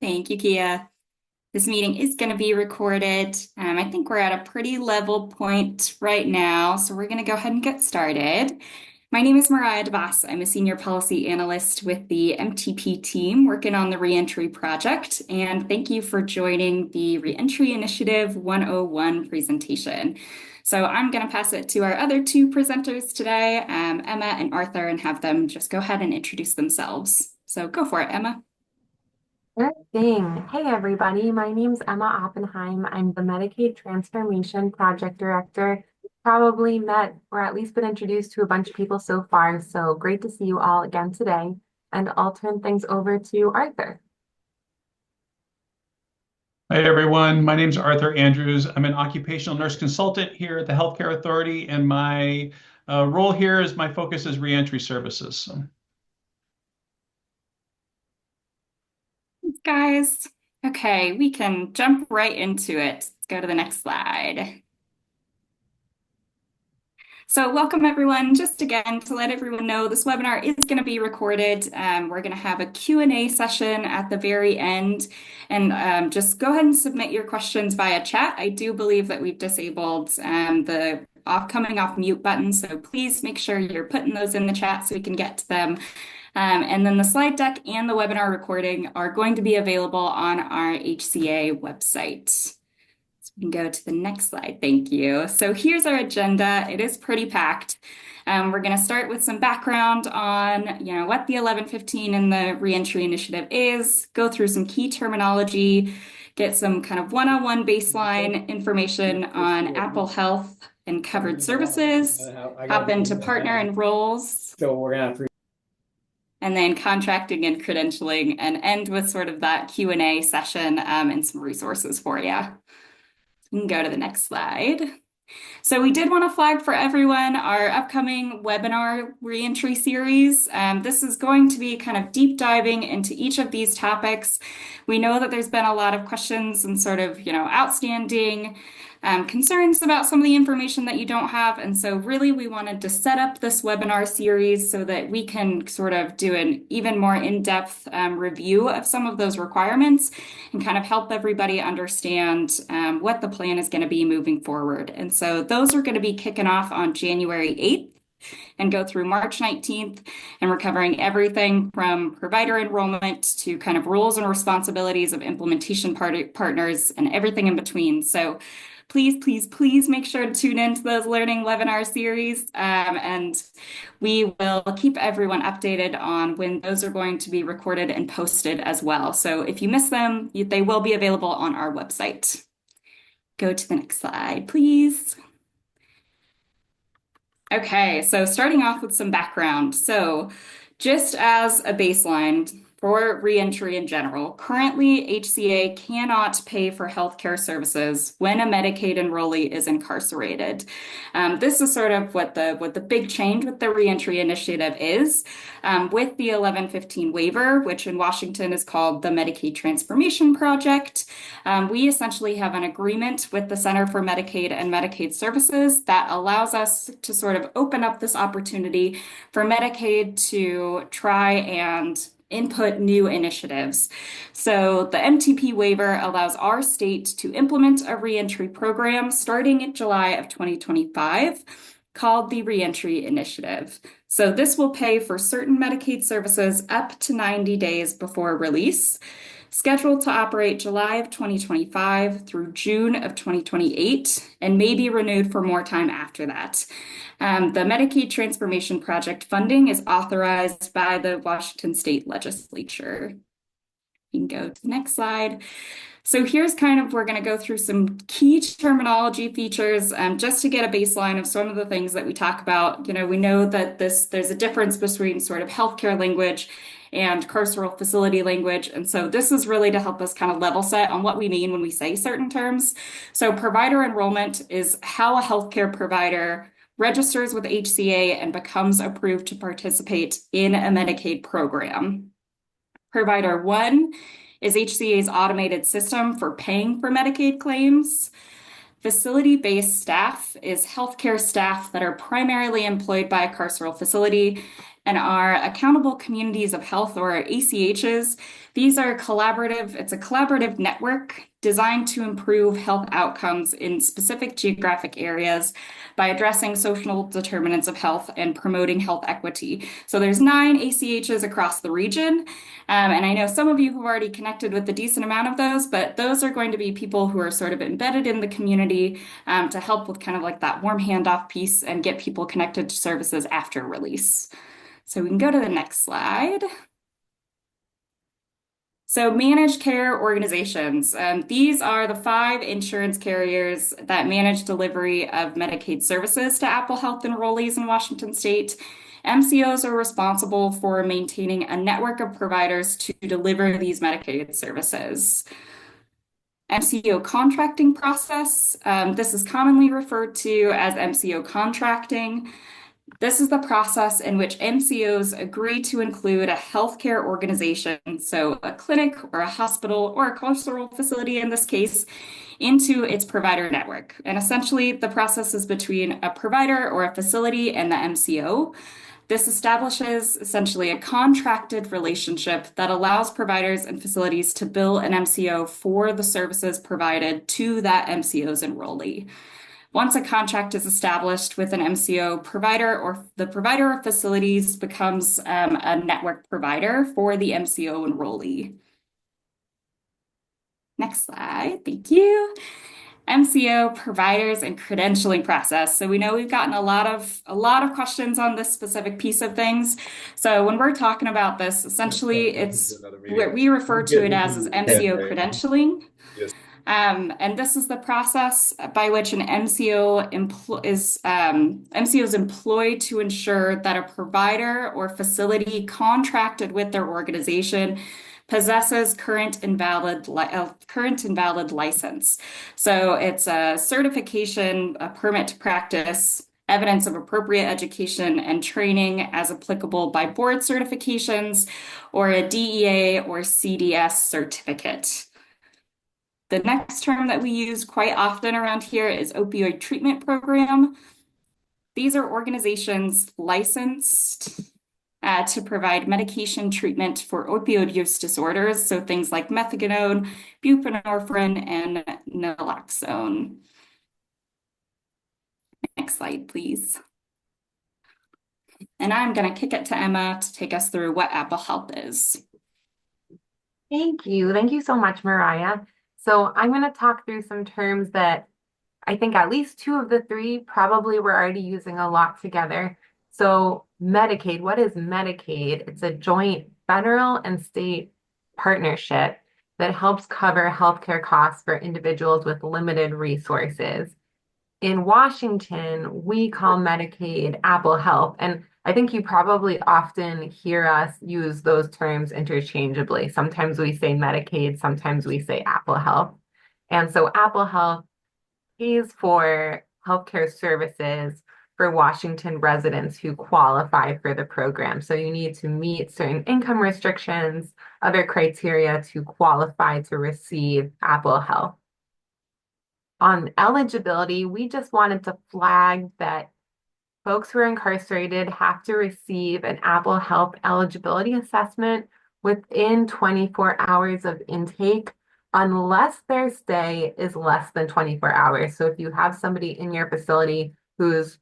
Thank you, Kia. This meeting is going to be recorded. I think we're at a pretty level point right now, so we're going to go ahead and get started. My name is Mariah DeVos. I'm a senior policy analyst with the MTP team working on the Reentry project, and thank you for joining the Reentry Initiative 101 presentation. So I'm going to pass it to our other two presenters today, Emma and Arthur, and have them just go ahead and introduce themselves. So go for it, Emma. Sure thing. Hey, everybody. My name's Emma Oppenheim. I'm the Medicaid Transformation Project Director. Probably met or at least been introduced to a bunch of people so far. So great to see you all again today. And I'll turn things over to Arthur. Hi, everyone. My name is Arthur Andrews. I'm an occupational nurse consultant here at the Healthcare Authority, and my role here is my focus is reentry services. Thanks, guys. Okay, we can jump right into it. Let's go to the next slide. So welcome everyone. Just again, to let everyone know, this webinar is going to be recorded. We're going to have a Q&A session at the very end. And just go ahead and submit your questions via chat. I do believe that we've disabled the coming off mute button. So please make sure you're putting those in the chat so we can get to them. And then the slide deck and the webinar recording are going to be available on our HCA website. We can go to the next slide. Thank you. So here's our agenda. It is pretty packed. We're going to start with some background on, what the 1115 and the Reentry Initiative is, go through some key terminology, get some kind of one-on-one baseline information on Apple Health and covered services, hop into partner and roles. So we're going to have to and then contracting and credentialing, and end with sort of that Q&A session and some resources for you. You can go to the next slide. So we did want to flag for everyone our upcoming webinar reentry series. This is going to be kind of deep diving into each of these topics. We know that there's been a lot of questions and sort of, outstanding concerns about some of the information that you don't have. And so really we wanted to set up this webinar series so that we can sort of do an even more in-depth review of some of those requirements and kind of help everybody understand what the plan is going to be moving forward. And so those are going to be kicking off on January 8th. And go through March 19th, and we're covering everything from provider enrollment to kind of roles and responsibilities of implementation partners and everything in between. So please make sure to tune into those learning webinar series, and we will keep everyone updated on when those are going to be recorded and posted as well. So if you miss them, they will be available on our website. Go to the next slide, please. Okay, so starting off with some background. So just as a baseline for reentry in general, currently HCA cannot pay for healthcare services when a Medicaid enrollee is incarcerated. This is sort of what the big change with the Reentry Initiative is. With the 1115 waiver, which in Washington is called the Medicaid Transformation Project, we essentially have an agreement with the Center for Medicaid and Medicaid Services that allows us to sort of open up this opportunity for Medicaid to try and input new initiatives. So the MTP waiver allows our state to implement a reentry program starting in July of 2025 called the Reentry Initiative. So this will pay for certain Medicaid services up to 90 days before release, scheduled to operate July of 2025 through June of 2028, and may be renewed for more time after that. The Medicaid Transformation Project funding is authorized by the Washington State Legislature. You can go to the next slide. So here's kind of, we're going to go through some key terminology features just to get a baseline of some of the things that we talk about. We know that there's a difference between sort of healthcare language and carceral facility language. And so this is really to help us kind of level set on what we mean when we say certain terms. So provider enrollment is how a healthcare provider registers with HCA and becomes approved to participate in a Medicaid program. Provider 1 is HCA's automated system for paying for Medicaid claims. Facility-based staff is healthcare staff that are primarily employed by a carceral facility And our accountable communities of health, or ACHs, these are it's a collaborative network designed to improve health outcomes in specific geographic areas by addressing social determinants of health and promoting health equity. So there's 9 ACHs across the region. And I know some of you have already connected with a decent amount of those, but those are going to be people who are sort of embedded in the community to help with kind of like that warm handoff piece and get people connected to services after release. So we can go to the next slide. So managed care organizations, these are the 5 insurance carriers that manage delivery of Medicaid services to Apple Health enrollees in Washington State. MCOs are responsible for maintaining a network of providers to deliver these Medicaid services. MCO contracting process, this is commonly referred to as MCO contracting. This is the process in which MCOs agree to include a healthcare organization, so a clinic or a hospital or a cultural facility in this case, into its provider network. And essentially, the process is between a provider or a facility and the MCO. This establishes essentially a contracted relationship that allows providers and facilities to bill an MCO for the services provided to that MCO's enrollee. Once a contract is established with an MCO, the provider or facilities becomes a network provider for the MCO enrollee. Next slide, thank you. MCO providers and credentialing process. So we know we've gotten a lot of questions on this specific piece of things. So when we're talking about this, essentially it's what we refer to it as is MCO credentialing. And this is the process by which an MCO is employed to ensure that a provider or facility contracted with their organization possesses current and valid license. So it's a certification, a permit to practice, evidence of appropriate education and training as applicable by board certifications, or a DEA or CDS certificate. The next term that we use quite often around here is opioid treatment program. These are organizations licensed to provide medication treatment for opioid use disorders, so things like methadone, buprenorphine, and naloxone. Next slide, please. And I'm going to kick it to Emma to take us through what Apple Health is. Thank you. Thank you so much, Mariah. So I'm going to talk through some terms that I think at least 2 of the 3 probably we're already using a lot together. So Medicaid, what is Medicaid? It's a joint federal and state partnership that helps cover healthcare costs for individuals with limited resources. In Washington, we call Medicaid Apple Health, and I think you probably often hear us use those terms interchangeably. Sometimes we say Medicaid, sometimes we say Apple Health. And so Apple Health pays for healthcare services for Washington residents who qualify for the program. So you need to meet certain income restrictions, other criteria to qualify to receive Apple Health. On eligibility, we just wanted to flag that folks who are incarcerated have to receive an Apple Health eligibility assessment within 24 hours of intake, unless their stay is less than 24 hours. So if you have somebody in your facility who's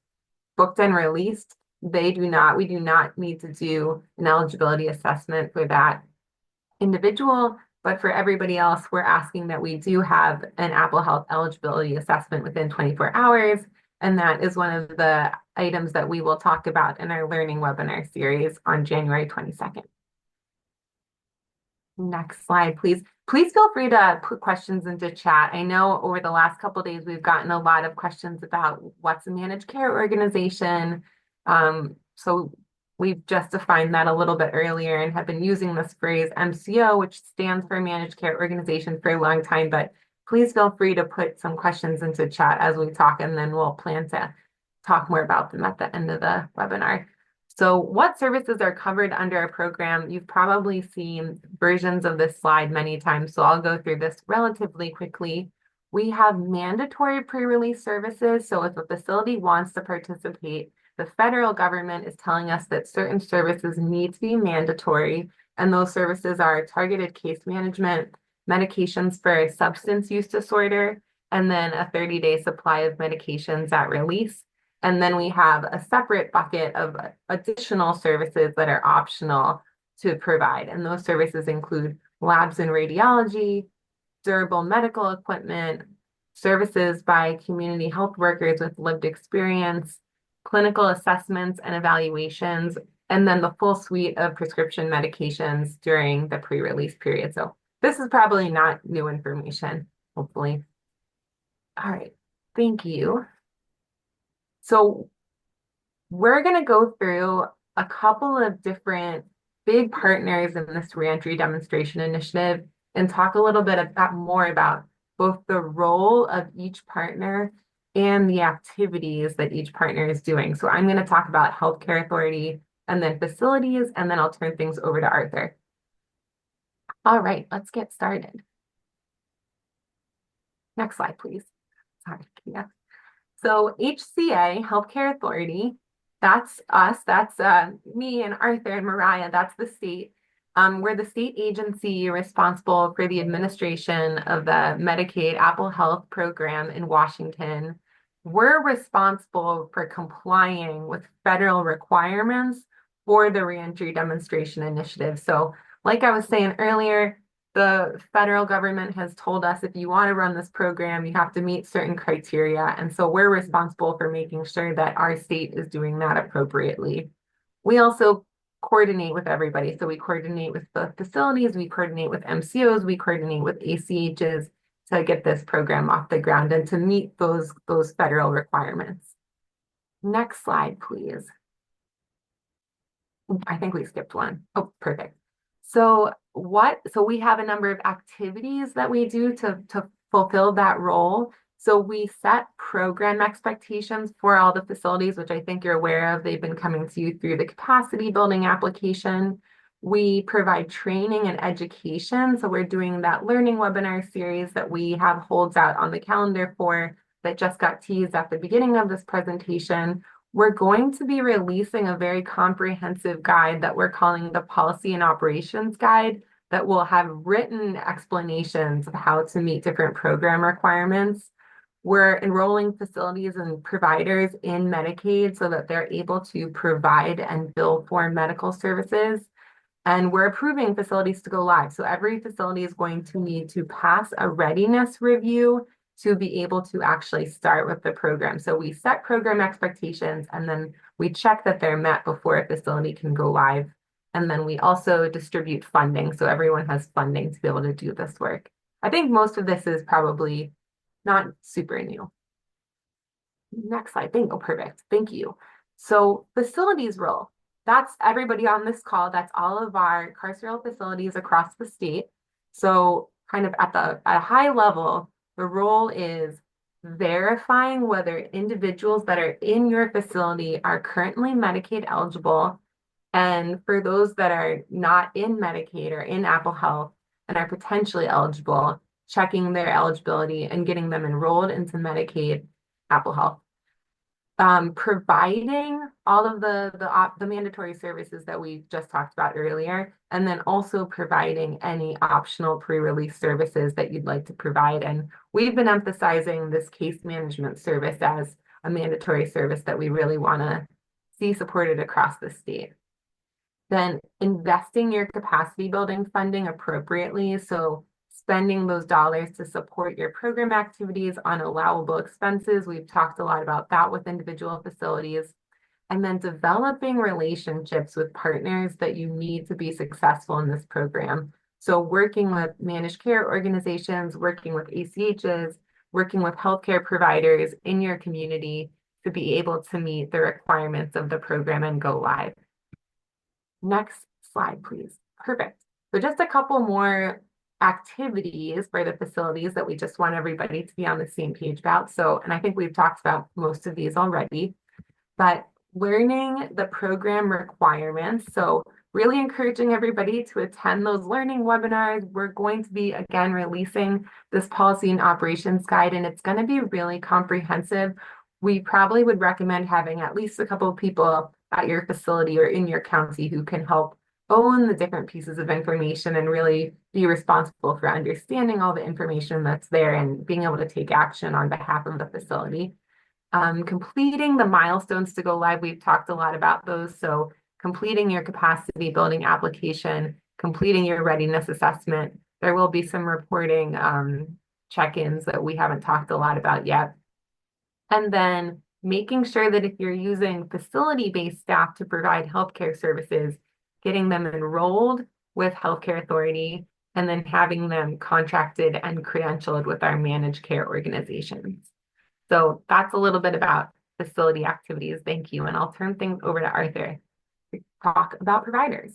booked and released, we do not need to do an eligibility assessment for that individual. But for everybody else, we're asking that we do have an Apple Health eligibility assessment within 24 hours. And that is one of the items that we will talk about in our learning webinar series on January 22nd. Next slide, please. Please feel free to put questions into chat. I know over the last couple of days, we've gotten a lot of questions about what's a managed care organization. So we've just defined that a little bit earlier and have been using this phrase MCO, which stands for Managed Care Organization, for a long time, but please feel free to put some questions into chat as we talk, and then we'll plan to talk more about them at the end of the webinar. So what services are covered under a program? You've probably seen versions of this slide many times, so I'll go through this relatively quickly. We have mandatory pre-release services. So if a facility wants to participate, the federal government is telling us that certain services need to be mandatory, and those services are targeted case management, medications for substance use disorder, and then a 30-day supply of medications at release. And then we have a separate bucket of additional services that are optional to provide. And those services include labs and radiology, durable medical equipment, services by community health workers with lived experience, clinical assessments and evaluations, and then the full suite of prescription medications during the pre-release period. So this is probably not new information, hopefully. All right, thank you. So we're going to go through a couple of different big partners in this reentry demonstration initiative and talk a little bit more about both the role of each partner and the activities that each partner is doing. So I'm going to talk about healthcare authority and then facilities, and then I'll turn things over to Arthur. All right, let's get started. Next slide, please. Sorry, yeah. So HCA, Healthcare Authority, that's us, that's me and Arthur and Mariah, that's the state. We're the state agency responsible for the administration of the Medicaid Apple Health program in Washington. We're responsible for complying with federal requirements for the Reentry Demonstration Initiative. So like I was saying earlier, the federal government has told us if you want to run this program, you have to meet certain criteria. And so we're responsible for making sure that our state is doing that appropriately. We also coordinate with everybody. So we coordinate with the facilities, we coordinate with MCOs, we coordinate with ACHs to get this program off the ground and to meet those federal requirements. Next slide, please. I think we skipped one. Oh, perfect. So we have a number of activities that we do to fulfill that role. So we set program expectations for all the facilities, which I think you're aware of. They've been coming to you through the capacity building application. We provide training and education. So we're doing that learning webinar series that we have holds out on the calendar for that just got teased at the beginning of this presentation. We're going to be releasing a very comprehensive guide that we're calling the Policy and Operations Guide that will have written explanations of how to meet different program requirements. We're enrolling facilities and providers in Medicaid so that they're able to provide and bill for medical services. And we're approving facilities to go live. So every facility is going to need to pass a readiness review to be able to actually start with the program. So we set program expectations and then we check that they're met before a facility can go live. And then we also distribute funding. So everyone has funding to be able to do this work. I think most of this is probably not super new. Next slide. Oh, perfect. Thank you. So facilities role. That's everybody on this call. That's all of our carceral facilities across the state. So kind of at a high level, the role is verifying whether individuals that are in your facility are currently Medicaid eligible. And for those that are not in Medicaid or in Apple Health and are potentially eligible, checking their eligibility and getting them enrolled into Medicaid Apple Health. Providing all of the mandatory services that we just talked about earlier, and then also providing any optional pre-release services that you'd like to provide. And we've been emphasizing this case management service as a mandatory service that we really want to see supported across the state. Then investing your capacity building funding appropriately. So spending those dollars to support your program activities on allowable expenses. We've talked a lot about that with individual facilities. And then developing relationships with partners that you need to be successful in this program. So working with managed care organizations, working with ACHs, working with healthcare providers in your community to be able to meet the requirements of the program and go live. Next slide, please. Perfect. So just a couple more activities for the facilities that we just want everybody to be on the same page about. So, and I think we've talked about most of these already, but learning the program requirements. So really encouraging everybody to attend those learning webinars. We're going to be, again, releasing this policy and operations guide, and it's going to be really comprehensive. we probably would recommend having at least a couple of people at your facility or in your county who can help own the different pieces of information and really be responsible for understanding all the information that's there and being able to take action on behalf of the facility. Completing the milestones to go live, we've talked a lot about those. So completing your capacity building application, completing your readiness assessment. There will be some reporting check-ins that we haven't talked a lot about yet. And then making sure that if you're using facility-based staff to provide healthcare services, getting them enrolled with Healthcare Authority, and then having them contracted and credentialed with our managed care organizations. So that's a little bit about facility activities. Thank you. And I'll turn things over to Arthur to talk about providers.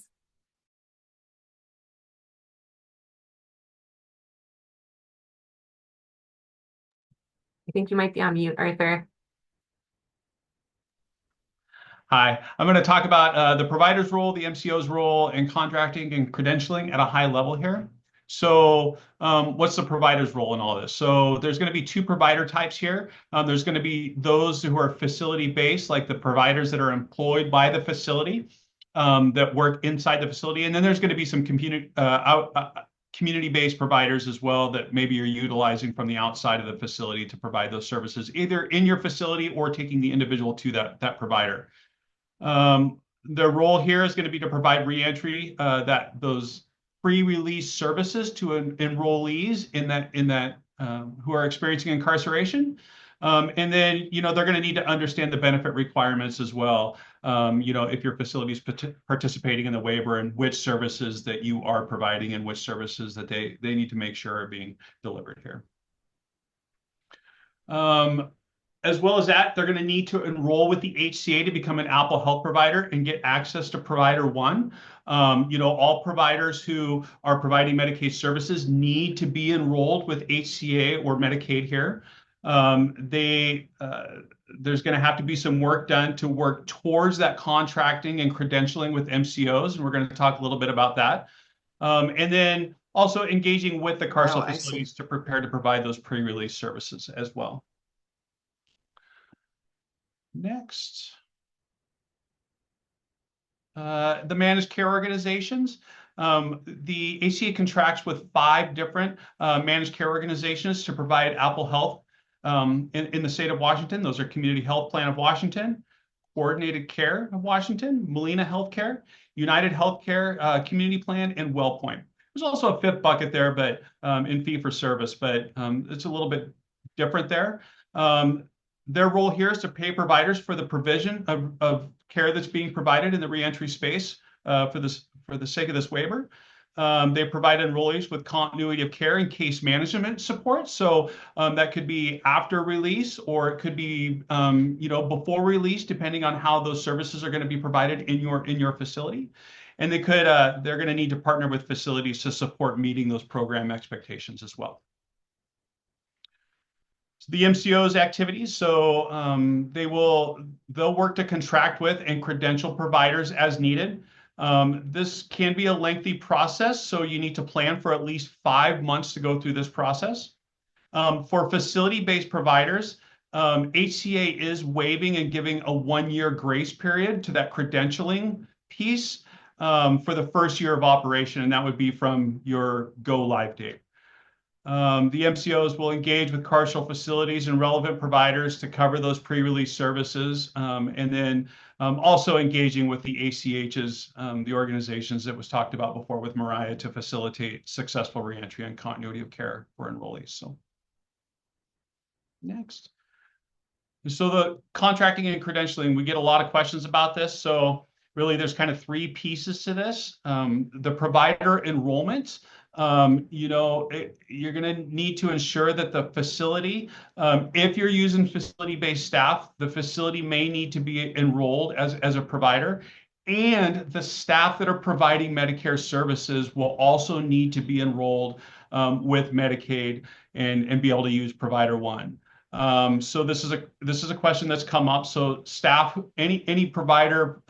I think you might be on mute, Arthur. Hi, I'm going to talk about the provider's role, the MCO's role in contracting and credentialing at a high level here. So what's the provider's role in all this? So there's going to be two provider types here. There's going to be those who are facility-based, like the providers that are employed by the facility that work inside the facility. And then there's going to be some community-based providers as well that maybe you're utilizing from the outside of the facility to provide those services, either in your facility or taking the individual to that provider. Their role here is going to be to provide reentry, those pre-release services to enrollees in that who are experiencing incarceration. And then, they're going to need to understand the benefit requirements as well. If your facility is participating in the waiver and which services that you are providing and which services that they need to make sure are being delivered here. As well as that, they're going to need to enroll with the HCA to become an Apple Health provider and get access to Provider One. All providers who are providing Medicaid services need to be enrolled with HCA or Medicaid here. There's going to have to be some work done to work towards that contracting and credentialing with MCOs, and we're going to talk a little bit about that. And then also engaging with the carceral facilities to prepare to provide those pre-release services as well. Next. The managed care organizations. The HCA contracts with 5 different managed care organizations to provide Apple Health in the state of Washington. Those are Community Health Plan of Washington, Coordinated Care of Washington, Molina Healthcare, United Healthcare Community Plan, and WellPoint. There's also a 5th bucket there, but in fee for service, but it's a little bit different there. Their role here is to pay providers for the provision of care that's being provided in the reentry space for the sake of this waiver. They provide enrollees with continuity of care and case management support. So that could be after release, or it could be before release, depending on how those services are going to be provided in your facility. And they're going to need to partner with facilities to support meeting those program expectations as well. The MCO's activities, so they'll work to contract with and credential providers as needed. This can be a lengthy process, so you need to plan for at least 5 months to go through this process. For facility-based providers, HCA is waiving and giving a 1-year grace period to that credentialing piece for the first year of operation, and that would be from your go-live date. The MCOs will engage with carceral facilities and relevant providers to cover those pre-release services, and then also engaging with the ACHs, the organizations that was talked about before with Mariah, to facilitate successful reentry and continuity of care for enrollees. So next. So the contracting and credentialing, we get a lot of questions about this. So really there's kind of 3 pieces to this. The provider enrollment. You're going to need to ensure that the facility, if you're using facility-based staff, the facility may need to be enrolled as a provider, and the staff that are providing Medicare services will also need to be enrolled with Medicaid and be able to use Provider One. So this is a question that's come up. So staff, any provider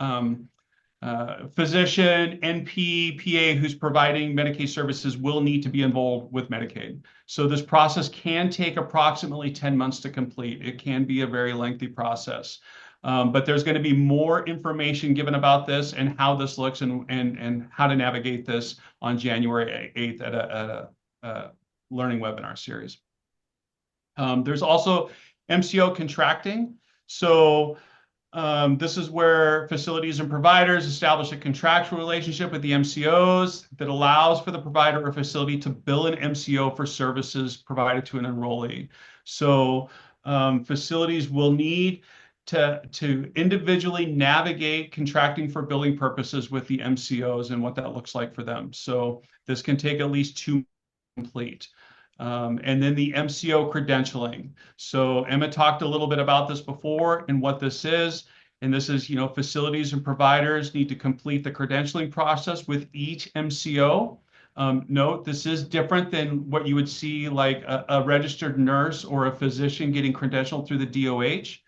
physician, NP, PA who's providing Medicaid services will need to be involved with Medicaid. So this process can take approximately 10 months to complete. It can be a very lengthy process. But there's going to be more information given about this and how this looks and how to navigate this on January 8th at a learning webinar series. There's also MCO contracting. So this is where facilities and providers establish a contractual relationship with the MCOs that allows for the provider or facility to bill an MCO for services provided to an enrollee. So facilities will need to individually navigate contracting for billing purposes with the MCOs and what that looks like for them. So this can take at least 2 complete. And then the MCO credentialing. So Emma talked a little bit about this before and what this is. And this is, facilities and providers need to complete the credentialing process with each MCO. Note, this is different than what you would see like a registered nurse or a physician getting credentialed through the DOH.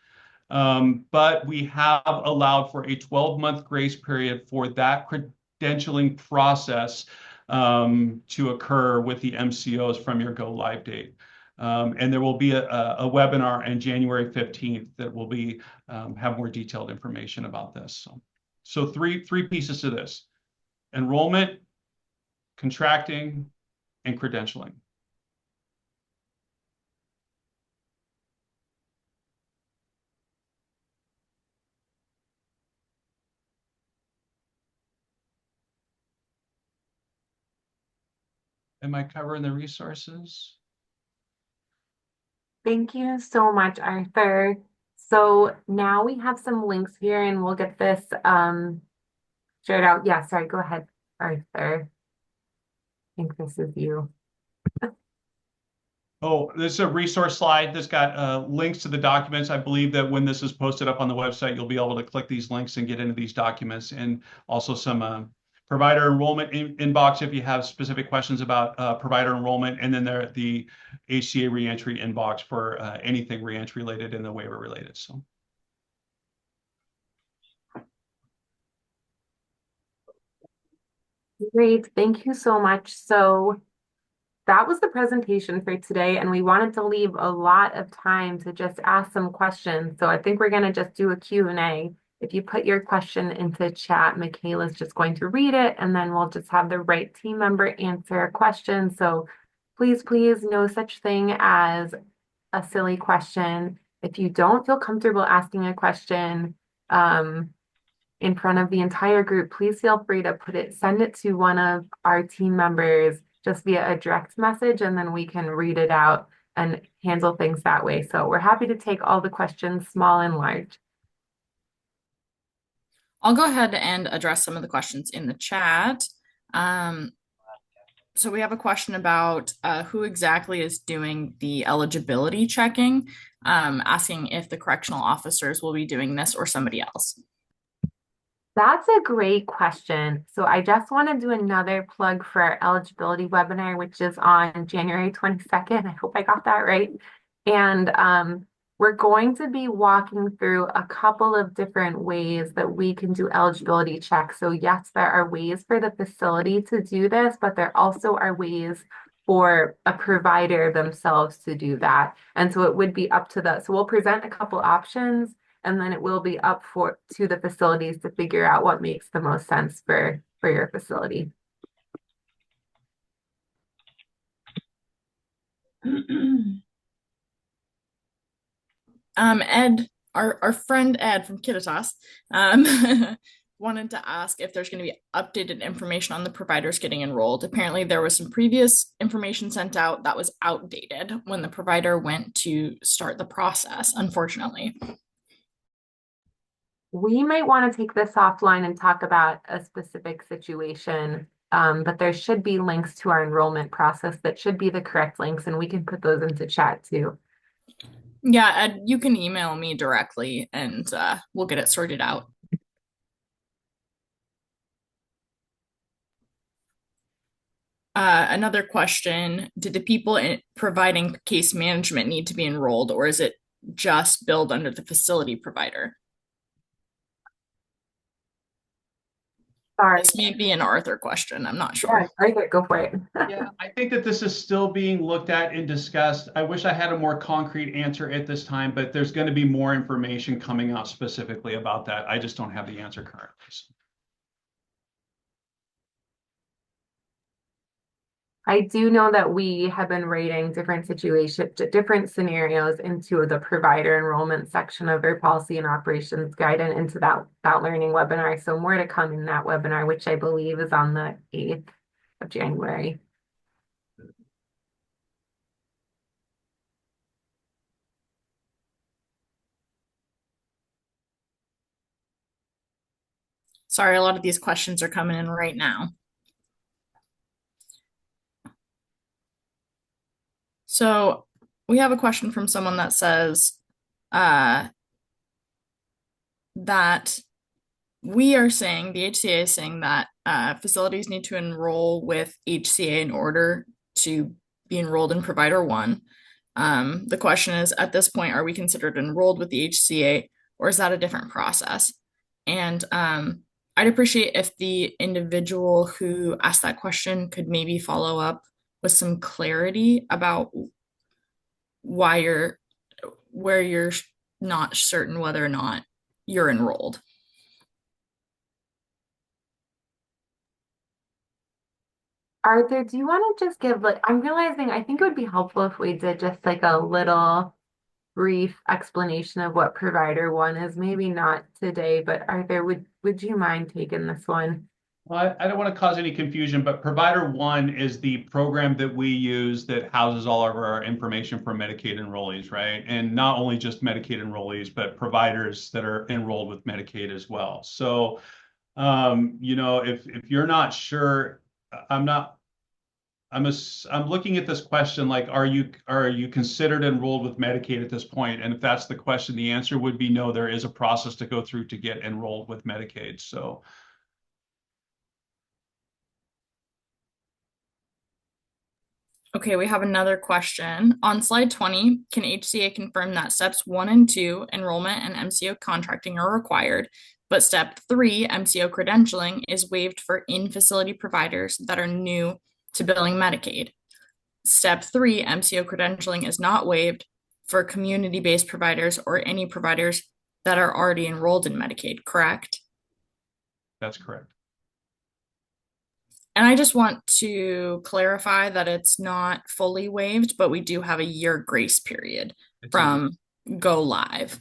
But we have allowed for a 12-month grace period for that credentialing process to occur with the MCOs from your go live date. And there will be a webinar on January 15th that will be have more detailed information about this. So three pieces to this: enrollment, contracting, and credentialing. Am I covering the resources? Thank you so much, Arthur. So now we have some links here and we'll get this shared out. Yeah, sorry, go ahead, Arthur. I think this is you. Oh, this is a resource slide that's got links to the documents. I believe that when this is posted up on the website, you'll be able to click these links and get into these documents, and also some provider enrollment inbox if you have specific questions about provider enrollment, and then the HCA reentry inbox for anything reentry related and the waiver related. So. Great, thank you so much. So that was the presentation for today, and we wanted to leave a lot of time to just ask some questions. So I think we're going to just do a Q&A. If you put your question into chat, Michaela's just going to read it, and then we'll just have the right team member answer a question. So please, no such thing as a silly question. If you don't feel comfortable asking a question in front of the entire group, please feel free to send it to one of our team members just via a direct message, and then we can read it out and handle things that way. So we're happy to take all the questions, small and large. I'll go ahead and address some of the questions in the chat. So we have a question about who exactly is doing the eligibility checking, asking if the correctional officers will be doing this or somebody else. That's a great question. So I just want to do another plug for our eligibility webinar, which is on January 22nd. I hope I got that right. And we're going to be walking through a couple of different ways that we can do eligibility checks. So yes, there are ways for the facility to do this, but there also are ways for a provider themselves to do that. And so it would be up to so we'll present a couple options, and then it will be up to the facilities to figure out what makes the most sense for your facility. Ed, our friend Ed from Kittitas, wanted to ask if there's going to be updated information on the providers getting enrolled. Apparently, there was some previous information sent out that was outdated when the provider went to start the process, unfortunately. We might want to take this offline and talk about a specific situation, but there should be links to our enrollment process that should be the correct links, and we can put those into chat too. Yeah, Ed, you can email me directly and we'll get it sorted out. Another question, did the people providing case management need to be enrolled, or is it just billed under the facility provider? Sorry. This may be an Arthur question. I'm not Yeah, sure. Arthur, go for it. Yeah, I think that this is still being looked at and discussed. I wish I had a more concrete answer at this time, but there's going to be more information coming out specifically about that. I just don't have the answer currently. So. I do know that we have been rating different situations, different scenarios into the provider enrollment section of their policy and operations guide and into that learning webinar. So more to come in that webinar, which I believe is on the 8th of January. Sorry, a lot of these questions are coming in right now. So we have a question from someone that says that we are saying, the HCA is saying that facilities need to enroll with HCA in order to be enrolled in Provider One. The question is, at this point, are we considered enrolled with the HCA, or is that a different process? And I'd appreciate if the individual who asked that question could maybe follow up with some clarity about where you're not certain whether or not you're enrolled. Arthur, do you want to just give I'm realizing I think it would be helpful if we did just like a little brief explanation of what provider one is. Maybe not today, but Arthur, would you mind taking this one? Well, I don't want to cause any confusion, but Provider One is the program that we use that houses all of our information for Medicaid enrollees, right? And not only just Medicaid enrollees, but providers that are enrolled with Medicaid as well. So, if you're not sure, I'm not. I'm looking at this question like, are you considered enrolled with Medicaid at this point? And if that's the question, the answer would be no. There is a process to go through to get enrolled with Medicaid. So. Okay, we have another question. On slide 20, can HCA confirm that steps 1 and 2, enrollment and MCO contracting, are required, but step 3, MCO credentialing, is waived for in-facility providers that are new to billing Medicaid? Step 3, MCO credentialing, is not waived for community-based providers or any providers that are already enrolled in Medicaid, correct? That's correct. And I just want to clarify that it's not fully waived, but we do have a year grace period from go live.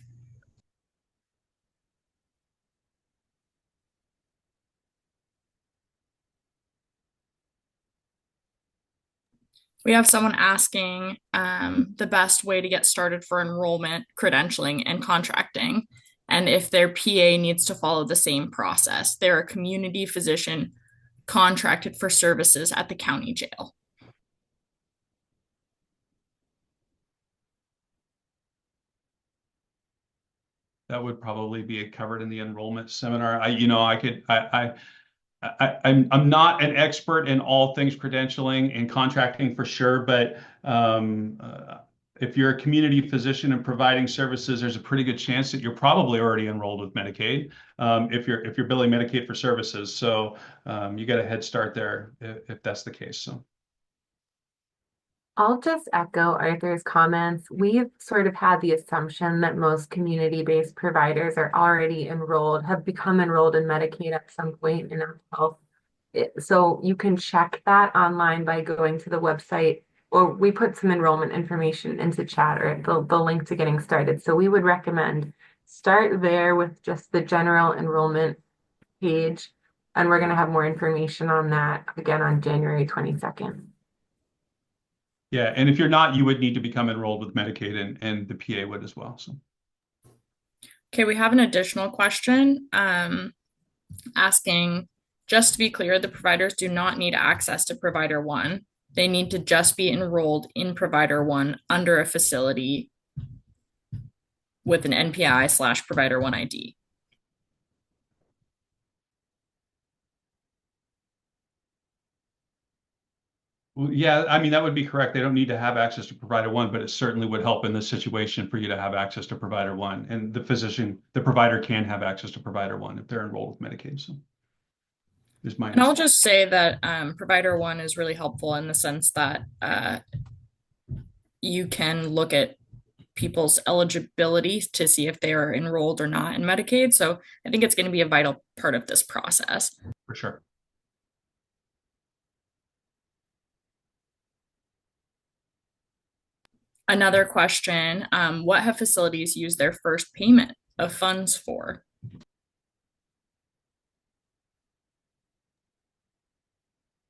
We have someone asking the best way to get started for enrollment, credentialing, and contracting, and if their PA needs to follow the same process. They're a community physician contracted for services at the county jail. That would probably be covered in the enrollment seminar. I'm not an expert in all things credentialing and contracting for sure, but if you're a community physician and providing services, there's a pretty good chance that you're probably already enrolled with Medicaid if you're billing Medicaid for services. So you got a head start there if that's the case. So. I'll just echo Arthur's comments. We've sort of had the assumption that most community-based providers are already enrolled, have become enrolled in Medicaid at some point in our health. So you can check that online by going to the website, or we put some enrollment information into chat or the link to getting started. So we would recommend start there with just the general enrollment page, and we're going to have more information on that again on January 22nd. Yeah, and if you're not, you would need to become enrolled with Medicaid, and the PA would as well. So. Okay, we have an additional question asking, just to be clear, the providers do not need access to Provider One. They need to just be enrolled in Provider One under a facility with an NPI/Provider One ID. Yeah, I mean, that would be correct. They don't need to have access to Provider One, but it certainly would help in this situation for you to have access to Provider One. And the provider can have access to Provider One if they're enrolled with Medicaid. So. is my And I'll understanding. just say that provider one is really helpful in the sense that you can look at people's eligibility to see if they are enrolled or not in Medicaid. So I think it's going to be a vital part of this process. For sure. Another question, what have facilities used their first payment of funds for?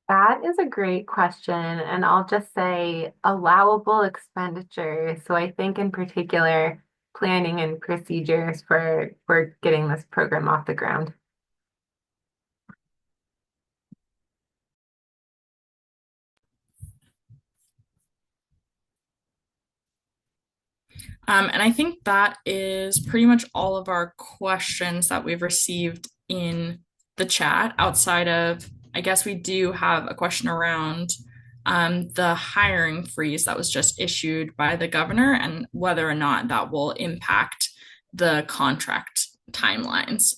That is a great question, and I'll just say allowable expenditures. So I think in particular, planning and procedures for getting this program off the ground. And I think that is pretty much all of our questions that we've received in the chat. Outside of, I guess we do have a question around the hiring freeze that was just issued by the governor and whether or not that will impact the contract timelines.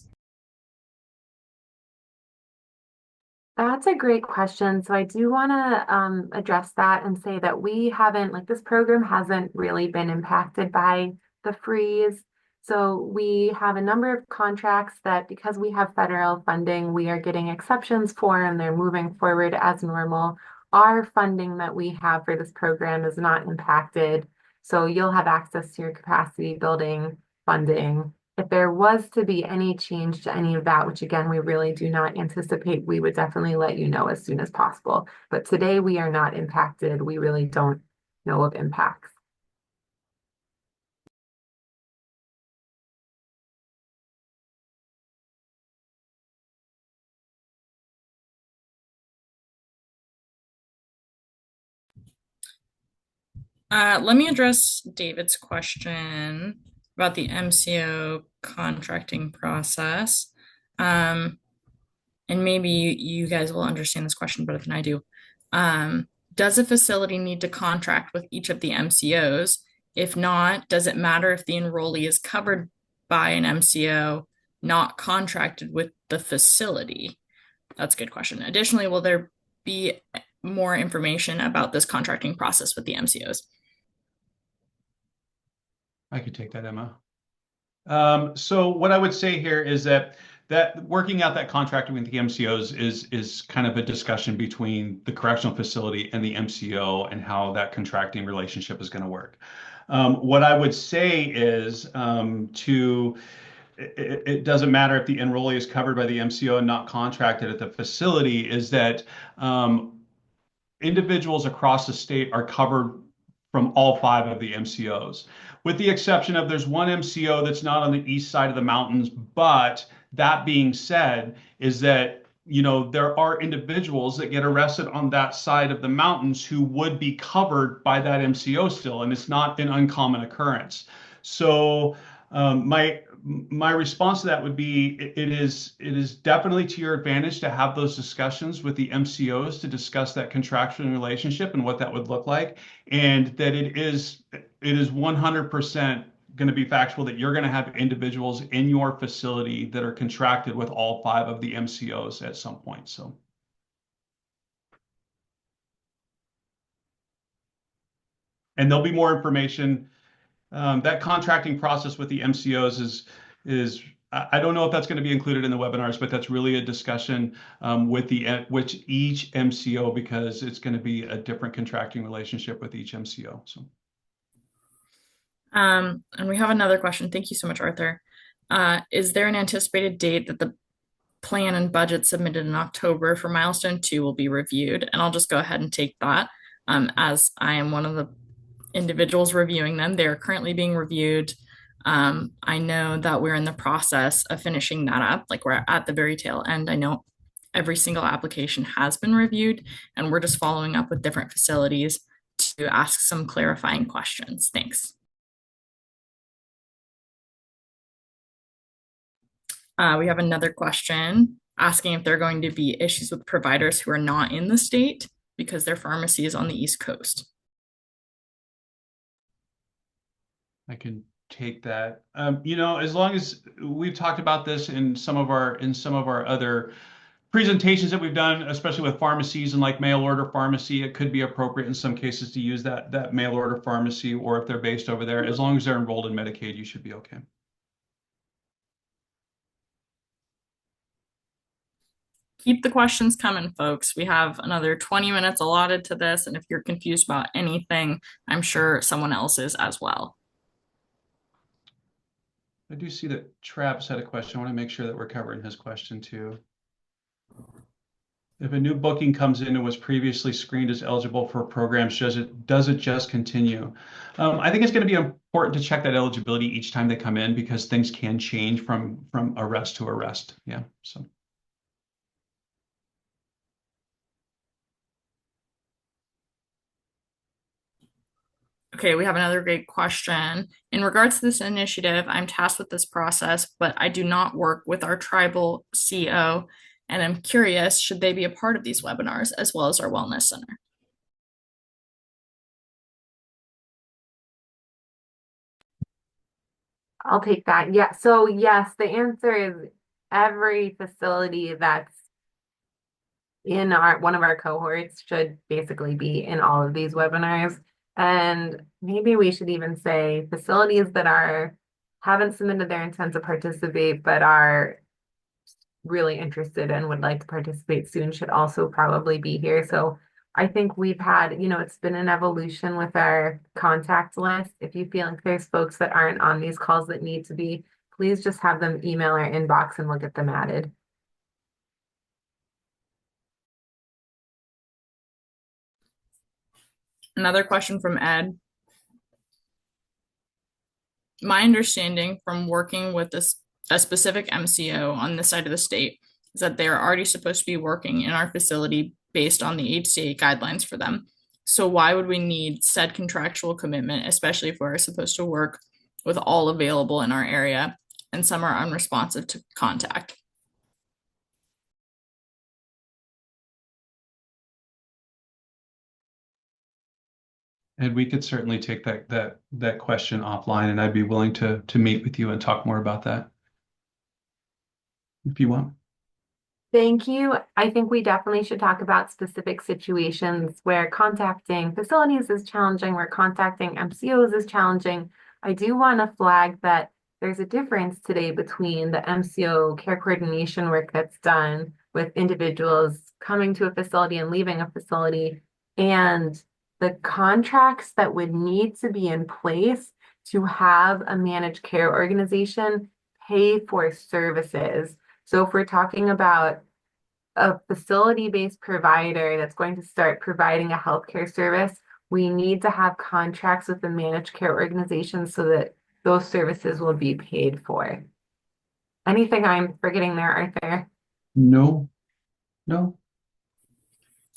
That's a great question. So I do want to address that and say that we haven't, like, this program hasn't really been impacted by the freeze. So we have a number of contracts that, because we have federal funding, we are getting exceptions for, and they're moving forward as normal. Our funding that we have for this program is not impacted. So you'll have access to your capacity building funding. If there was to be any change to any of that, which again, we really do not anticipate, we would definitely let you know as soon as possible. But today we are not impacted. We really don't know of impacts. Let me address David's question about the MCO contracting process. And maybe you guys will understand this question better than I do. Does a facility need to contract with each of the MCOs? If not, does it matter if the enrollee is covered by an MCO not contracted with the facility? That's a good question. Additionally, will there be more information about this contracting process with the MCOs? I could take that, Emma. So what I would say here is that working out that contracting with the MCOs is kind of a discussion between the correctional facility and the MCO and how that contracting relationship is going to work. What I would say is it doesn't matter if the enrollee is covered by the MCO and not contracted at the facility, is that individuals across the state are covered from all 5 of the MCOs, with the exception of there's one MCO that's not on the east side of the mountains. But that being said, is that, you know, there are individuals that get arrested on that side of the mountains who would be covered by that MCO still, and it's not an uncommon occurrence. So my response to that would be it is definitely to your advantage to have those discussions with the MCOs to discuss that contractual relationship and what that would look like, and that it is 100% going to be factual that you're going to have individuals in your facility that are contracted with all 5 of the MCOs at some point. So. And there'll be more information. That contracting process with the MCOs is I don't know if that's going to be included in the webinars, but that's really a discussion with each MCO, because it's going to be a different contracting relationship with each MCO. So. And we have another question. Thank you so much, Arthur. Is there an anticipated date that the plan and budget submitted in October for milestone 2 will be reviewed? And I'll just go ahead and take that as I am one of the individuals reviewing them. They are currently being reviewed. I know that we're in the process of finishing that up. Like, we're at the very tail end. I know every single application has been reviewed, and we're just following up with different facilities to ask some clarifying questions. Thanks. We have another question asking if there are going to be issues with providers who are not in the state because their pharmacy is on the East Coast. I can take that. You know, as long as we've talked about this in some of our other presentations that we've done, especially with pharmacies and like mail order pharmacy, it could be appropriate in some cases to use that mail order pharmacy, or if they're based over there, as long as they're enrolled in Medicaid, you should be okay. Keep the questions coming, folks. We have another 20 minutes allotted to this, and if you're confused about anything, I'm sure someone else is as well. I do see that Travis had a question. I want to make sure that we're covering his question too. If a new booking comes in and was previously screened as eligible for programs, does it just continue? I think it's going to be important to check that eligibility each time they come in, because things can change from arrest to arrest. Yeah, so. Okay, we have another great question. In regards to this initiative, I'm tasked with this process, but I do not work with our tribal CO, and I'm curious, should they be a part of these webinars as well as our wellness center? I'll take that. Yeah. So yes, the answer is every facility that's in one of our cohorts should basically be in all of these webinars. And maybe we should even say facilities that haven't submitted their intent to participate, but are really interested and would like to participate soon should also probably be here. So I think we've had, it's been an evolution with our contact list. If you feel like there's folks that aren't on these calls that need to be, please just have them email our inbox and we'll get them added. Another question from Ed. My understanding from working with a specific MCO on this side of the state is that they are already supposed to be working in our facility based on the HCA guidelines for them. So why would we need said contractual commitment, especially if we're supposed to work with all available in our area and some are unresponsive to contact? And we could certainly take that question offline, and I'd be willing to meet with you and talk more about that if you want. Thank you. I think we definitely should talk about specific situations where contacting facilities is challenging, where contacting MCOs is challenging. I do want to flag that there's a difference today between the MCO care coordination work that's done with individuals coming to a facility and leaving a facility, and the contracts that would need to be in place to have a managed care organization pay for services. So if we're talking about a facility-based provider that's going to start providing a healthcare service, we need to have contracts with the managed care organization so that those services will be paid for. Anything I'm forgetting there, Arthur? No, no.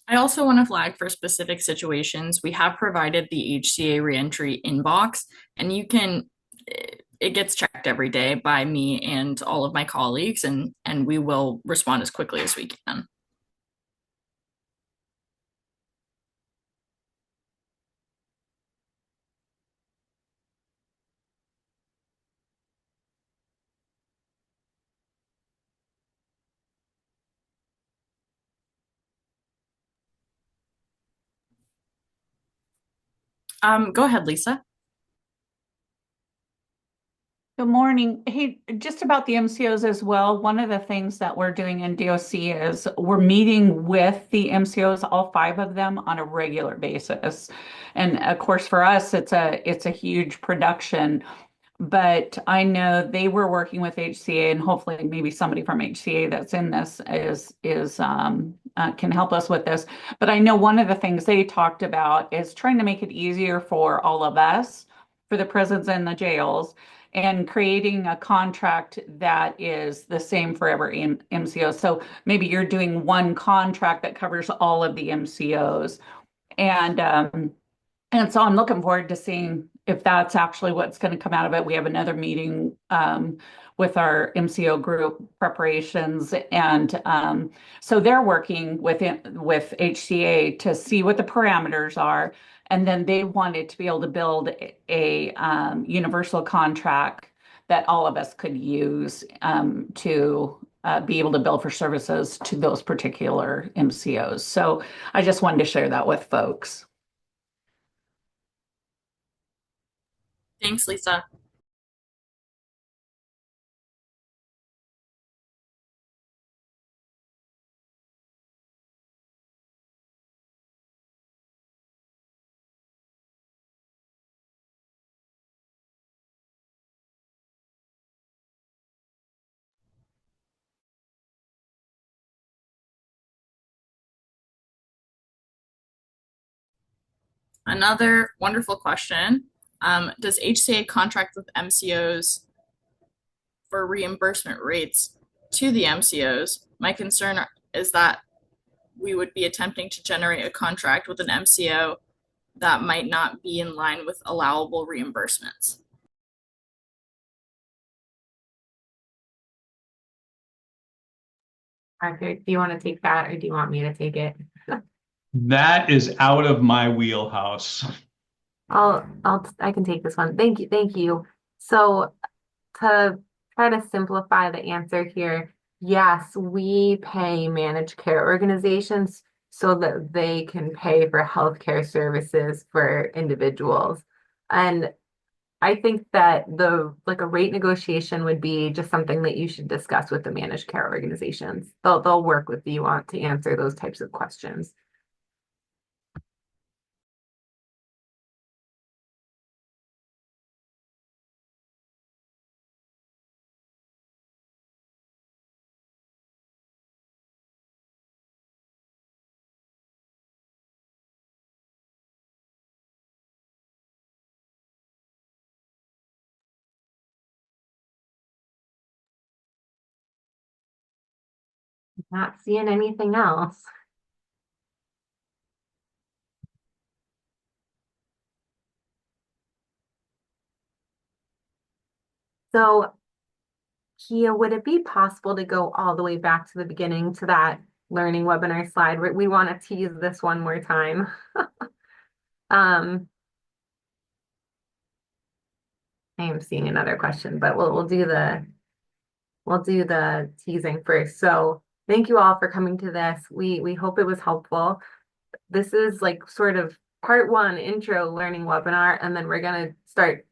I also want to flag for specific situations. We have provided the HCA reentry inbox, and it gets checked every day by me and all of my colleagues, and we will respond as quickly as we can. Go ahead, Lisa. Good morning. Hey, just about the MCOs as well. One of the things that we're doing in DOC is we're meeting with the MCOs, all 5 of them, on a regular basis. And of course, for us, it's a huge production. But I know they were working with HCA, and hopefully maybe somebody from HCA that's in this can help us with this. But I know one of the things they talked about is trying to make it easier for all of us, for the prisons and the jails, and creating a contract that is the same for every MCO. So maybe you're doing one contract that covers all of the MCOs. And so I'm looking forward to seeing if that's actually what's going to come out of it. We have another meeting with our MCO group preparations. And so they're working with HCA to see what the parameters are. And then they wanted to be able to build a universal contract that all of us could use to be able to bill for services to those particular MCOs. So I just wanted to share that with folks. Thanks, Lisa. Another wonderful question. Does HCA contract with MCOs for reimbursement rates to the MCOs? My concern is that we would be attempting to generate a contract with an MCO that might not be in line with allowable reimbursements. Arthur, do you want to take that or do you want me to take it? That is out of my wheelhouse. I can take this one. Thank you. Thank you. So to try to simplify the answer here, yes, we pay managed care organizations so that they can pay for healthcare services for individuals. And I think that like a rate negotiation would be just something that you should discuss with the managed care organizations. They'll work with you on to answer those types of questions. Not seeing anything else. So, Kia, would it be possible to go all the way back to the beginning to that learning webinar slide? We want to tease this one more time. I am seeing another question, but we'll do the teasing first. So thank you all for coming to this. We hope it was helpful. This is like sort of part one intro learning webinar, and then we're gonna start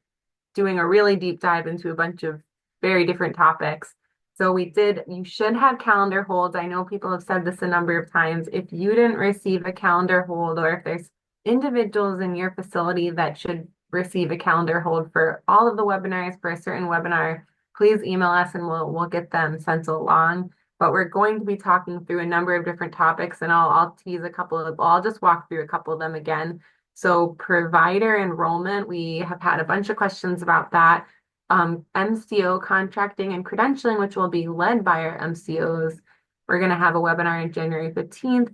doing a really deep dive into a bunch of very different topics. So you should have calendar holds. I know people have said this a number of times. If you didn't receive a calendar hold, or if there's individuals in your facility that should receive a calendar hold for all of the webinars for a certain webinar, please email us and we'll get them sent along. But we're going to be talking through a number of different topics, and I'll tease a couple of, I'll just walk through a couple of them again. So provider enrollment, we have had a bunch of questions about that. MCO contracting and credentialing, which will be led by our MCOs. We're going to have a webinar on January 15th.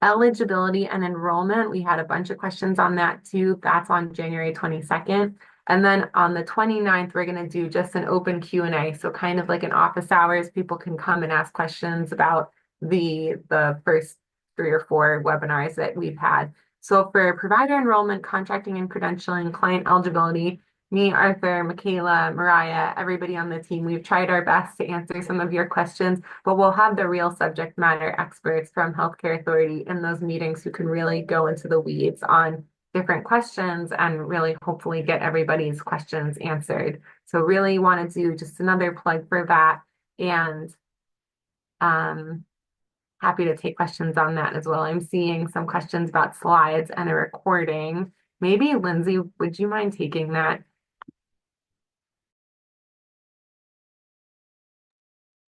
Eligibility and enrollment, we had a bunch of questions on that too. That's on January 22nd. And then on the 29th, we're going to do just an open Q&A. So kind of like an office hours, people can come and ask questions about the first 3 or 4 webinars that we've had. So for provider enrollment, contracting and credentialing, client eligibility, me, Arthur, Michaela, Mariah, everybody on the team, we've tried our best to answer some of your questions, but we'll have the real subject matter experts from Healthcare Authority in those meetings who can really go into the weeds on different questions and really hopefully get everybody's questions answered. So really want to do just another plug for that, and happy to take questions on that as well. I'm seeing some questions about slides and a recording. Maybe Lindsay, would you mind taking that?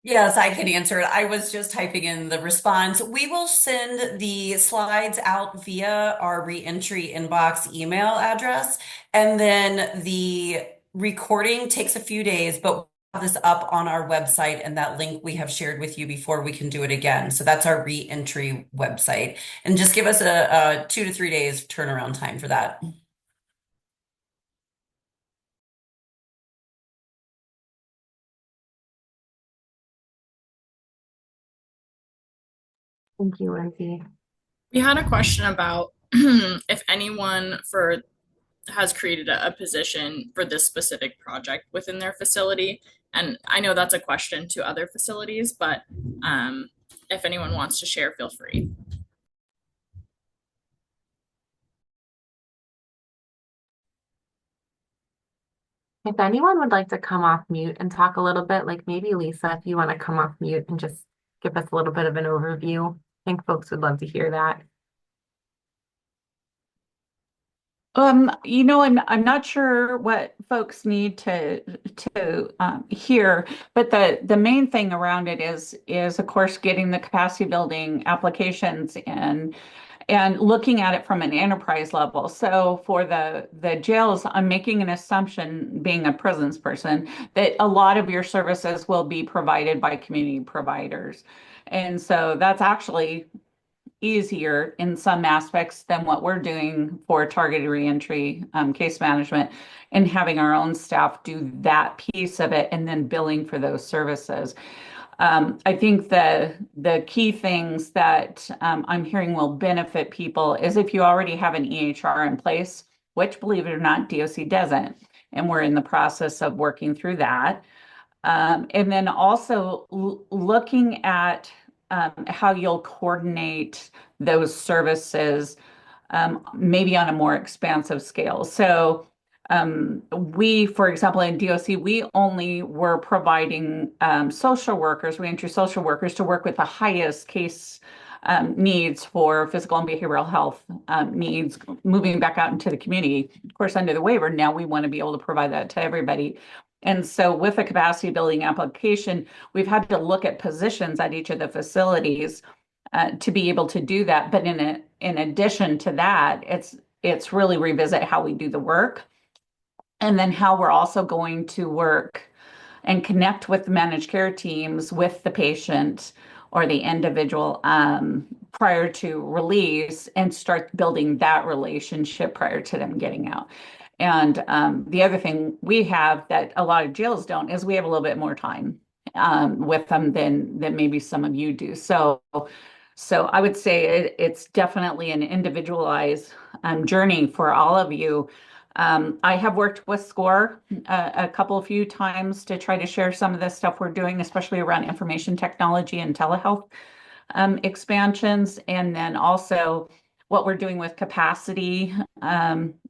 Yes, I can answer it. I was just typing in the response. We will send the slides out via our reentry inbox email address, and then the recording takes a few days, but we'll have this up on our website, and that link we have shared with you before we can do it again. So that's our reentry website. And just give us a 2 to 3 days turnaround time for that. Thank you, Lindsay. We had a question about if anyone has created a position for this specific project within their facility. And I know that's a question to other facilities, but if anyone wants to share, feel free. If anyone would like to come off mute and talk a little bit, like maybe Lisa, if you want to come off mute and just give us a little bit of an overview, I think folks would love to hear that. I'm not sure what folks need to hear, but the main thing around it is of course getting the capacity building applications in and looking at it from an enterprise level. So for the jails, I'm making an assumption, being a prisons person, that a lot of your services will be provided by community providers. And so that's actually easier in some aspects than what we're doing for targeted reentry case management, and having our own staff do that piece of it and then billing for those services. I think the key things that I'm hearing will benefit people is if you already have an EHR in place, which, believe it or not, DOC doesn't, and we're in the process of working through that. And then also looking at how you'll coordinate those services, maybe on a more expansive scale. So we, for example, in DOC, we only were providing social workers, reentry social workers, to work with the highest case needs for physical and behavioral health needs, moving back out into the community. Of course, under the waiver, now we want to be able to provide that to everybody. And so with a capacity building application, we've had to look at positions at each of the facilities to be able to do that. But in addition to that, it's really revisit how we do the work, and then how we're also going to work and connect with the managed care teams with the patient or the individual prior to release, and start building that relationship prior to them getting out. And the other thing we have that a lot of jails don't is we have a little bit more time with them than maybe some of you do. So I would say it's definitely an individualized journey for all of you. I have worked with SCORE a few times to try to share some of the stuff we're doing, especially around information technology and telehealth expansions, and then also what we're doing with capacity,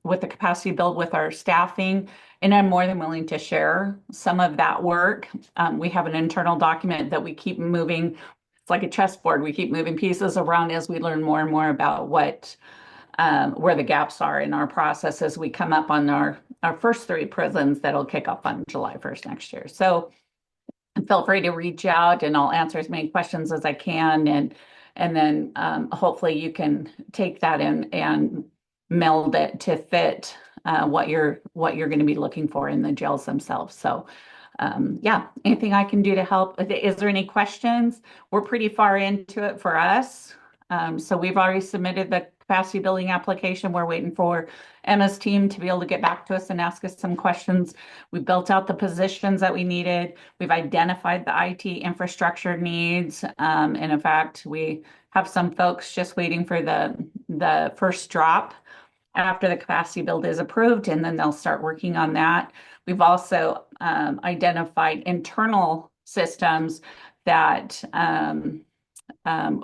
with the capacity build with our staffing. And I'm more than willing to share some of that work. We have an internal document that we keep moving. It's like a chessboard. We keep moving pieces around as we learn more and more about where the gaps are in our process as we come up on our first 3 prisons that'll kick off on July 1st next year. So feel free to reach out and I'll answer as many questions as I can. And then hopefully you can take that and meld it to fit what you're going to be looking for in the jails themselves. So yeah, anything I can do to help. Is there any questions? We're pretty far into it for us. So we've already submitted the capacity building application. We're waiting for Emma's team to be able to get back to us and ask us some questions. We built out the positions that we needed. We've identified the IT infrastructure needs. And in fact, we have some folks just waiting for the first drop after the capacity build is approved, and then they'll start working on that. We've also identified internal systems that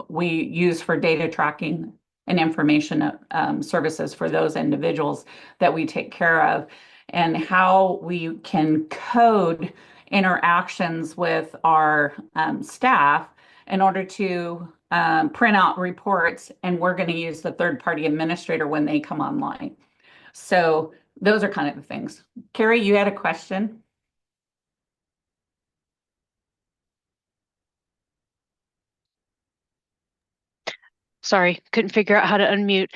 we use for data tracking and information services for those individuals that we take care of, and how we can code interactions with our staff in order to print out reports, and we're going to use the third-party administrator when they come online. So those are kind of the things. Carrie, you had a question? Sorry, couldn't figure out how to unmute.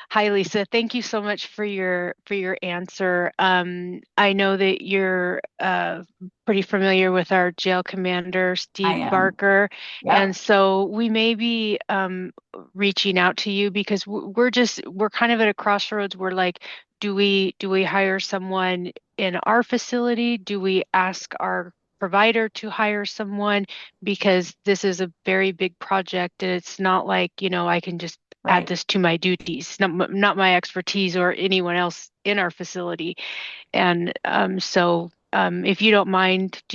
Hi, Lisa. Thank you so much for your answer. I know that you're pretty familiar with our jail commander, Steve Barker, Yep. and so we may be reaching out to you because we're kind of at a crossroads. We're like, do we hire someone in our facility? Do we ask our provider to hire someone, because this is a very big project and it's not like, I can just add this to my duties, not my expertise or anyone else in our facility. And so if you don't mind, us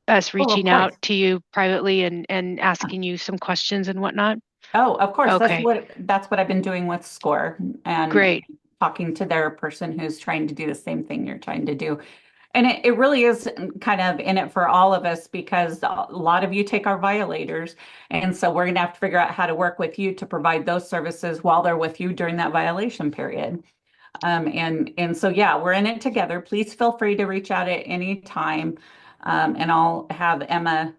Oh, of reaching course. out to you privately and asking you some questions and whatnot? Oh, of course. Okay, That's what I've been doing with SCORE and great. talking to their person who's trying to do the same thing you're trying to do. And it really is kind of in it for all of us because a lot of you take our violators. And so we're going to have to figure out how to work with you to provide those services while they're with you during that violation period. And so, yeah, we're in it together. Please feel free to reach out at any time. And I'll have Emma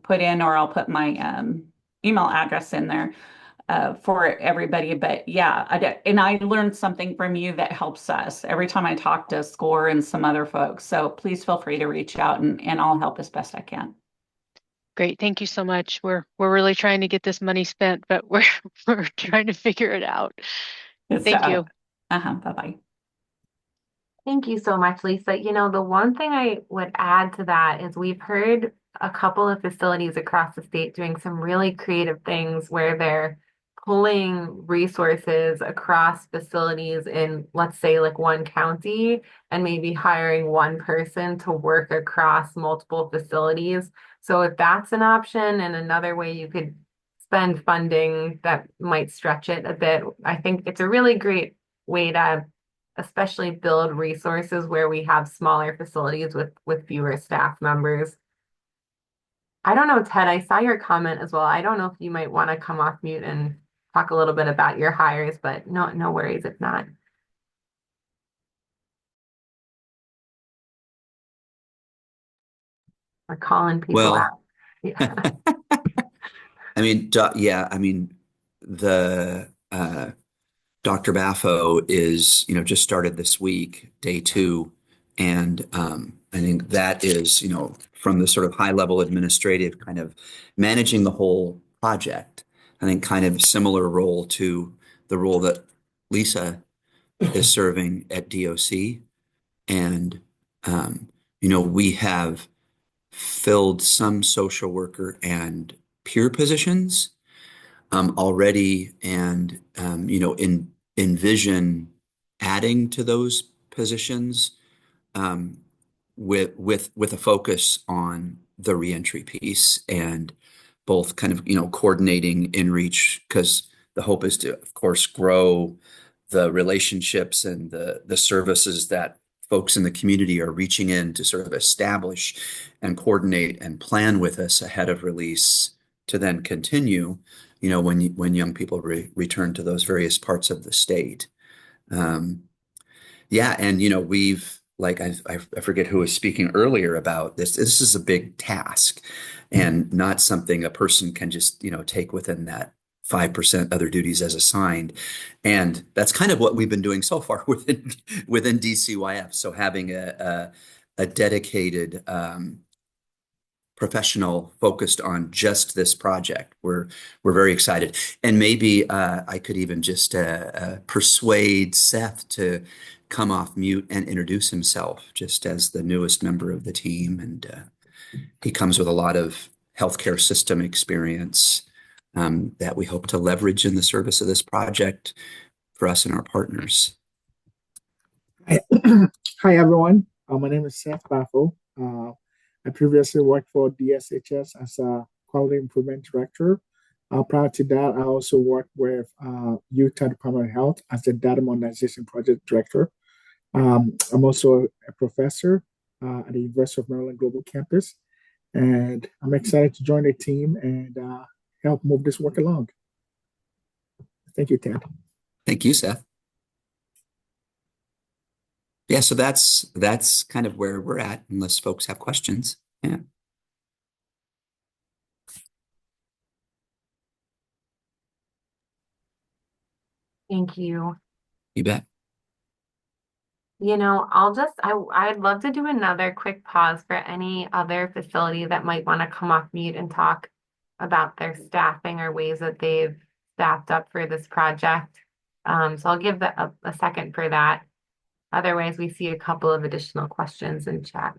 put in, or I'll put my email address in there for everybody. But yeah, and I learned something from you that helps us every time I talk to SCORE and some other folks. So please feel free to reach out and I'll help as best I can. Great. Thank you so much. We're really trying to get this money spent, but we're trying to figure it out. Thank So, you. bye-bye. Thank you so much, Lisa. The one thing I would add to that is we've heard a couple of facilities across the state doing some really creative things where they're pulling resources across facilities in, let's say, like one county, and maybe hiring one person to work across multiple facilities. So if that's an option and another way you could spend funding that might stretch it a bit, I think it's a really great way to especially build resources where we have smaller facilities with fewer staff members. I don't know, Ted, I saw your comment as well. I don't know if you might want to come off mute and talk a little bit about your hires, but no worries if not. We're calling people Well, out. Yeah. yeah, the Dr. Baffo is, just started this week, day two. And I think that is, from the sort of high level administrative kind of managing the whole project. I think kind of similar role to the role that Lisa is serving at DOC. And, we have filled some social worker and peer positions already, and envision adding to those positions um, with a focus on the reentry piece, and both kind of coordinating in reach, because the hope is to, of course, grow the relationships and the services that folks in the community are reaching in to sort of establish and coordinate and plan with us ahead of release, to then continue when young people return to those various parts of the state. Um, yeah, and we've, like, I forget who was speaking earlier about this. This is a big task, and not something a person can just take within that 5% other duties as assigned. And that's kind of what we've been doing so far within DCYF. So having a dedicated professional focused on just this project. We're very excited, and maybe I could even just persuade Seth to come off mute and introduce himself, just as the newest member of the team, and he comes with a lot of healthcare system experience that we hope to leverage in the service of this project for us and our partners. Hi, hi everyone. My name is Seth Baffo. I previously worked for DSHS as a quality improvement director. Prior to that, I also worked with Utah Department of Health as the data modernization project director. I'm also a professor at the University of Maryland Global Campus, and I'm excited to join the team and help move this work along. Thank you, Ted. Thank you, Seth. Yeah, so that's kind of where we're at, unless folks have questions. Yeah. Thank you. You bet. I'd love to do another quick pause for any other facility that might want to come off mute and talk about their staffing or ways that they've staffed up for this project. So I'll give a second for that. Otherwise, we see a couple of additional questions in chat.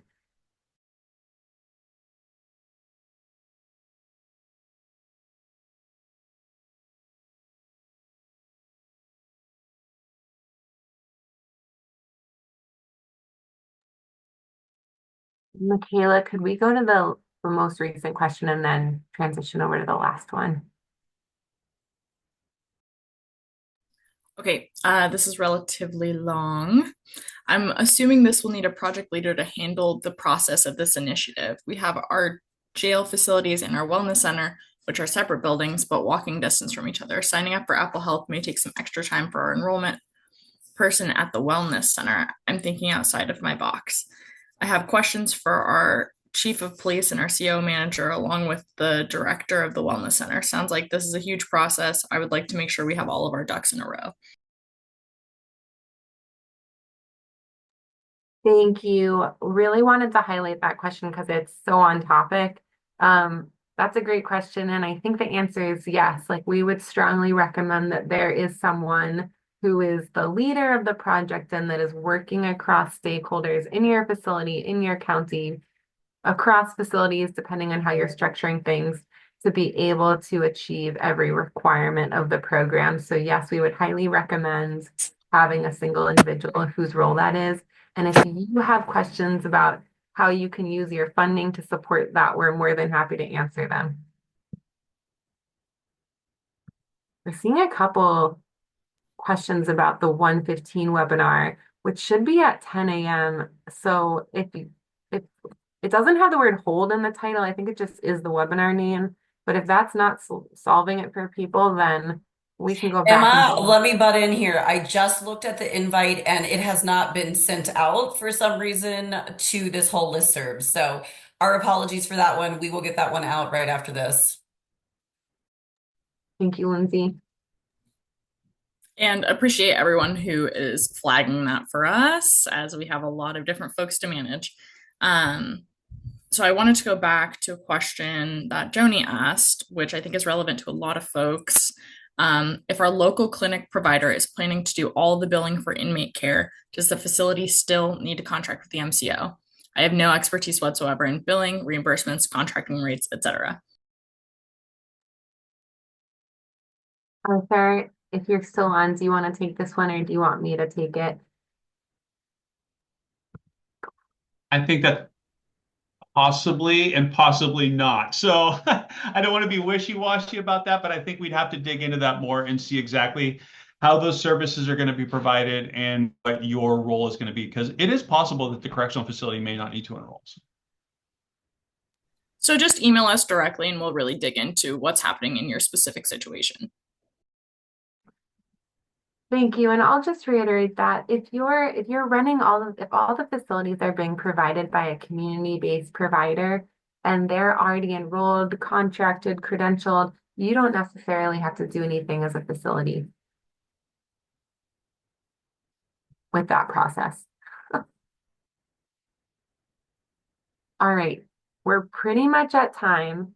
Michaela, could we go to the most recent question and then transition over to the last one? Okay, this is relatively long. I'm assuming this will need a project leader to handle the process of this initiative. We have our jail facilities and our wellness center, which are separate buildings but walking distance from each other. Signing up for Apple Health may take some extra time for our enrollment person at the wellness center. I'm thinking outside of my box. I have questions for our chief of police and our CO manager, along with the director of the wellness center. Sounds like this is a huge process. I would like to make sure we have all of our ducks in a row. Thank you. Really wanted to highlight that question because it's so on topic. That's a great question. And I think the answer is yes. Like we would strongly recommend that there is someone who is the leader of the project and that is working across stakeholders in your facility, in your county, across facilities, depending on how you're structuring things, to be able to achieve every requirement of the program. So yes, we would highly recommend having a single individual whose role that is. And if you have questions about how you can use your funding to support that, we're more than happy to answer them. We're seeing a couple questions about the 1:15 webinar, which should be at 10 a.m. So if it doesn't have the word hold in the title, I think it just is the webinar name. But if that's not solving it for people, then we can go back Emma, and let me butt in here. I just looked at the invite and it has not been sent out for some reason to this whole listserv. So our apologies for that one. We will get that one out right after this. thank you, Lindsay. And appreciate everyone who is flagging that for us, as we have a lot of different folks to manage. So I wanted to go back to a question that Joni asked, which I think is relevant to a lot of folks. If our local clinic provider is planning to do all the billing for inmate care, does the facility still need to contract with the MCO? I have no expertise whatsoever in billing, reimbursements, contracting rates, etc. Arthur, if you're still on, do you want to take this one or do you want me to take it? I think that possibly and possibly not. So I don't want to be wishy-washy about that, but I think we'd have to dig into that more and see exactly how those services are going to be provided and what your role is going to be, because it is possible that the correctional facility may not need to enroll. So just email us directly and we'll really dig into what's happening in your specific situation. Thank you. And I'll just reiterate that if you're running if all the facilities are being provided by a community-based provider and they're already enrolled, contracted, credentialed, you don't necessarily have to do anything as a facility with that process. All right, we're pretty much at time.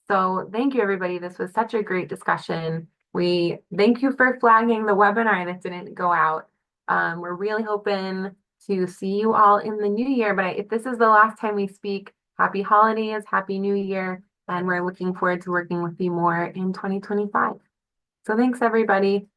So thank you, everybody. This was such a great discussion. We thank you for flagging the webinar that didn't go out. We're really hoping to see you all in the new year, but if this is the last time we speak, happy holidays, happy new year, and we're looking forward to working with you more in 2025. So thanks, everybody.